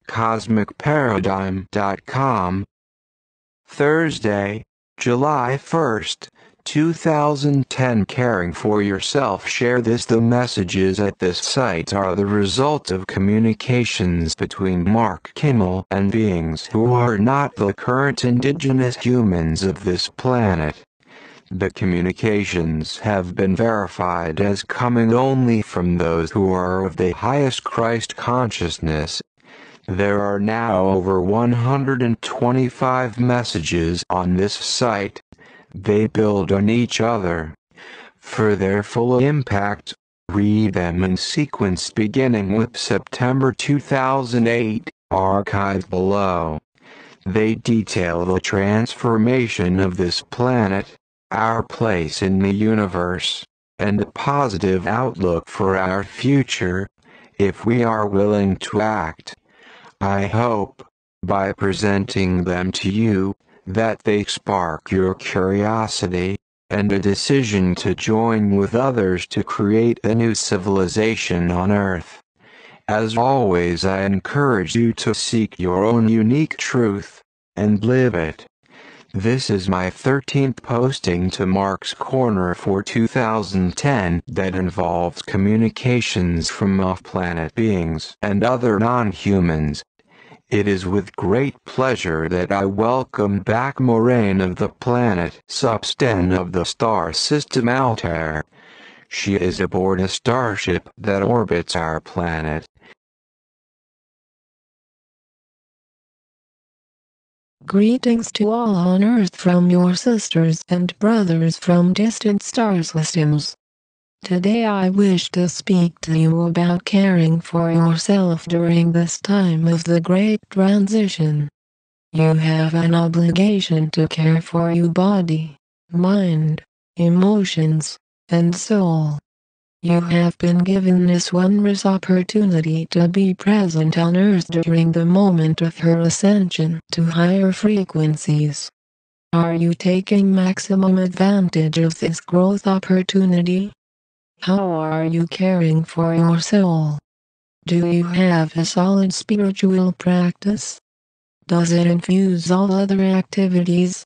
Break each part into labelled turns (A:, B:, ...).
A: CosmicParadigm.com. Thursday, July 1st, 2010. Caring for yourself. Share this. The messages at this site are the result of communications between Mark Kimmel and beings who are not the current indigenous humans of this planet. The communications have been verified as coming only from those who are of the highest Christ consciousness. There are now over 125 messages on this site. They build on each other. For their full impact, read them in sequence beginning with September 2008, archived below. They detail the transformation of this planet, our place in the universe, and a positive outlook for our future, if we are willing to act. I hope, by presenting them to you, that they spark your curiosity, and a decision to join with others to create a new civilization on Earth. As always, I encourage you to seek your own unique truth, and live it. This is my 13th posting to Mark's Corner for 2010 that involves communications from off-planet beings and other non-humans. It is with great pleasure that I welcome back Moraine of the planet Substen of the star system Altair. She is aboard a starship that orbits our planet.
B: Greetings to all on Earth from your sisters and brothers from distant star systems. Today I wish to speak to you about caring for yourself during this time of the Great Transition. You have an obligation to care for your body, mind, emotions, and soul. You have been given this wondrous opportunity to be present on Earth during the moment of her ascension to higher frequencies. Are you taking maximum advantage of this growth opportunity? How are you caring for your soul? Do you have a solid spiritual practice? Does it infuse all other activities?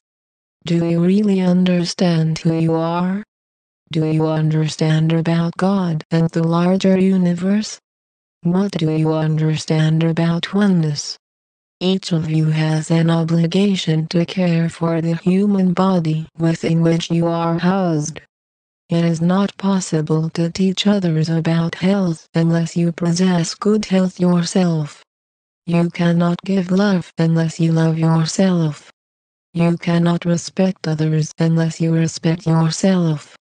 B: Do you really understand who you are? Do you understand about God and the larger universe? What do you understand about oneness? Each of you has an obligation to care for the human body within which you are housed. It is not possible to teach others about health unless you possess good health yourself. You cannot give love unless you love yourself. You cannot respect others unless you respect yourself.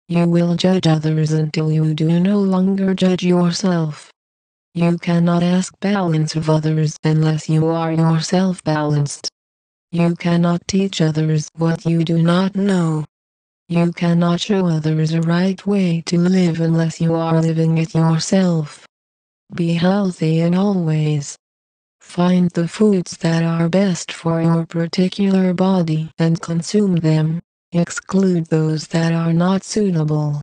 B: You will judge others until you do no longer judge yourself. You cannot ask balance of others unless you are yourself balanced. You cannot teach others what you do not know. You cannot show others a right way to live unless you are living it yourself. Be healthy in all ways. Find the foods that are best for your particular body and consume them. Exclude those that are not suitable.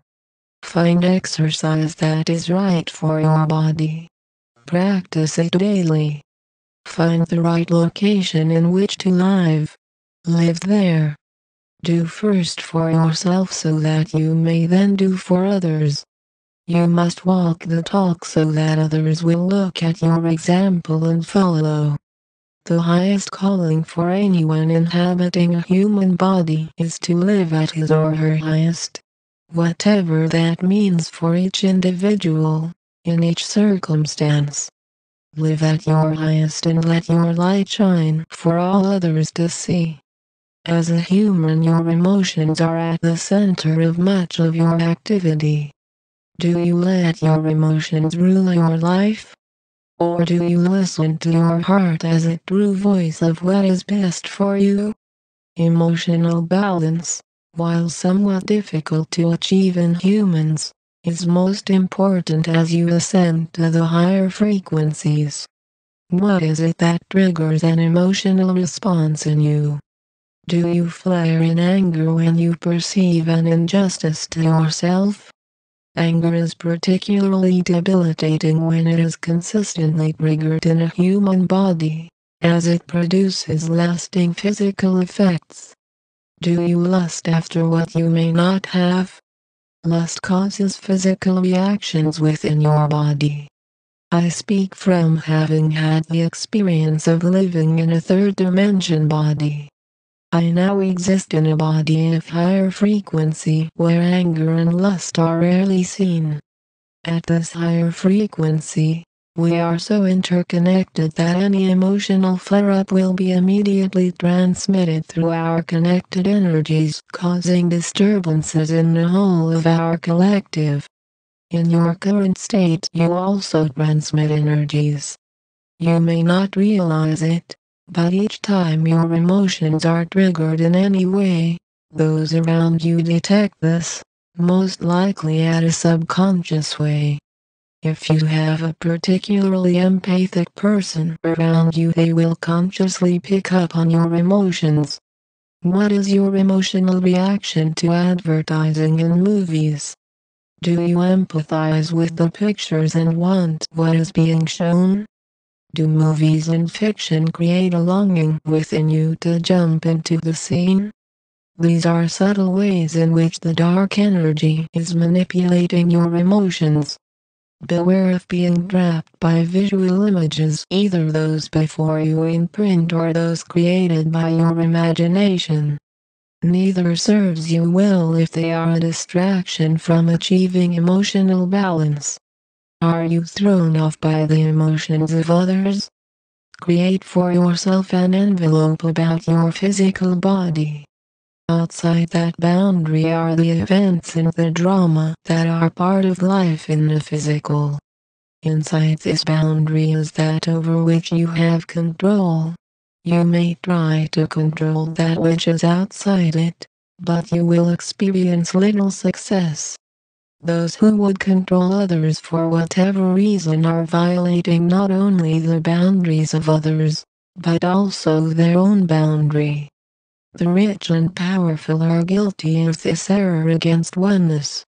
B: Find exercise that is right for your body. Practice it daily. Find the right location in which to live. Live there. Do first for yourself so that you may then do for others. You must walk the talk so that others will look at your example and follow. The highest calling for anyone inhabiting a human body is to live at his or her highest. Whatever that means for each individual, in each circumstance. Live at your highest and let your light shine for all others to see. As a human, your emotions are at the center of much of your activity. Do you let your emotions rule your life? Or do you listen to your heart as a true voice of what is best for you? Emotional balance, while somewhat difficult to achieve in humans, is most important as you ascend to the higher frequencies. What is it that triggers an emotional response in you? Do you flare in anger when you perceive an injustice to yourself? Anger is particularly debilitating when it is consistently triggered in a human body, as it produces lasting physical effects. Do you lust after what you may not have? Lust causes physical reactions within your body. I speak from having had the experience of living in a third dimension body. I now exist in a body of higher frequency where anger and lust are rarely seen. At this higher frequency, we are so interconnected that any emotional flare-up will be immediately transmitted through our connected energies, causing disturbances in the whole of our collective. In your current state, you also transmit energies. You may not realize it, but each time your emotions are triggered in any way, those around you detect this, most likely at a subconscious way. If you have a particularly empathic person around you, they will consciously pick up on your emotions. What is your emotional reaction to advertising in movies? Do you empathize with the pictures and want what is being shown? Do movies and fiction create a longing within you to jump into the scene? These are subtle ways in which the dark energy is manipulating your emotions. Beware of being trapped by visual images, either those before you in print or those created by your imagination. Neither serves you well if they are a distraction from achieving emotional balance. Are you thrown off by the emotions of others? Create for yourself an envelope about your physical body. Outside that boundary are the events and the drama that are part of life in the physical. Inside this boundary is that over which you have control. You may try to control that which is outside it, but you will experience little success. Those who would control others for whatever reason are violating not only the boundaries of others, but also their own boundary. The rich and powerful are guilty of this error against oneness.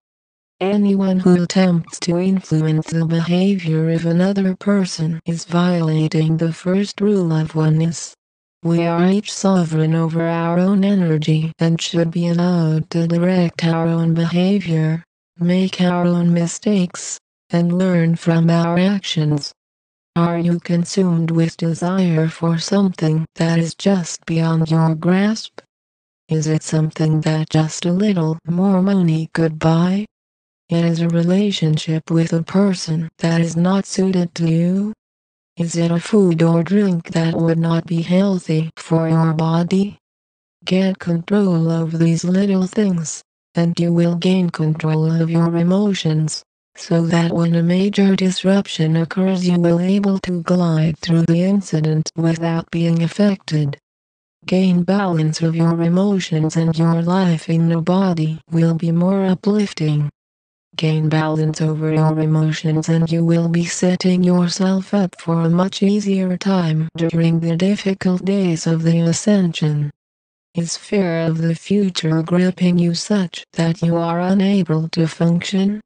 B: Anyone who attempts to influence the behavior of another person is violating the first rule of oneness. We are each sovereign over our own energy and should be allowed to direct our own behavior, make our own mistakes, and learn from our actions. Are you consumed with desire for something that is just beyond your grasp? Is it something that just a little more money could buy? It is a relationship with a person that is not suited to you? Is it a food or drink that would not be healthy for your body? Get control of these little things, and you will gain control of your emotions, so that when a major disruption occurs you will be able to glide through the incident without being affected. Gain balance of your emotions and your life in the body will be more uplifting. Gain balance over your emotions and you will be setting yourself up for a much easier time during the difficult days of the ascension. Is fear of the future gripping you such that you are unable to function?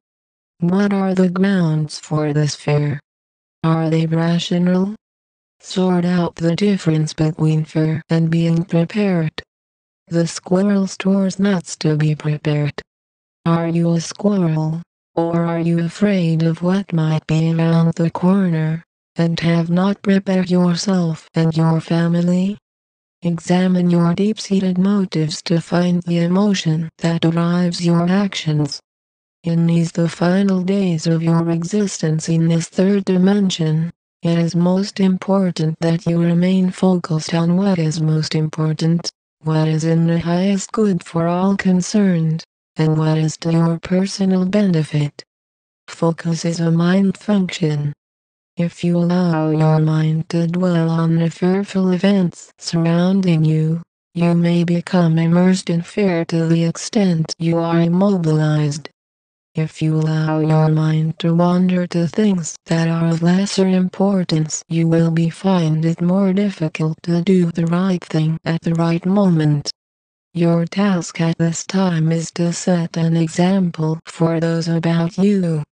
B: What are the grounds for this fear? Are they rational? Sort out the difference between fear and being prepared. The squirrel stores nuts to be prepared. Are you a squirrel, or are you afraid of what might be around the corner, and have not prepared yourself and your family? Examine your deep-seated motives to find the emotion that drives your actions. In these the final days of your existence in this third dimension, it is most important that you remain focused on what is most important, what is in the highest good for all concerned, and what is to your personal benefit. Focus is a mind function. If you allow your mind to dwell on the fearful events surrounding you, you may become immersed in fear to the extent you are immobilized. If you allow your mind to wander to things that are of lesser importance, you will find it more difficult to do the right thing at the right moment. Your task at this time is to set an example for those about you.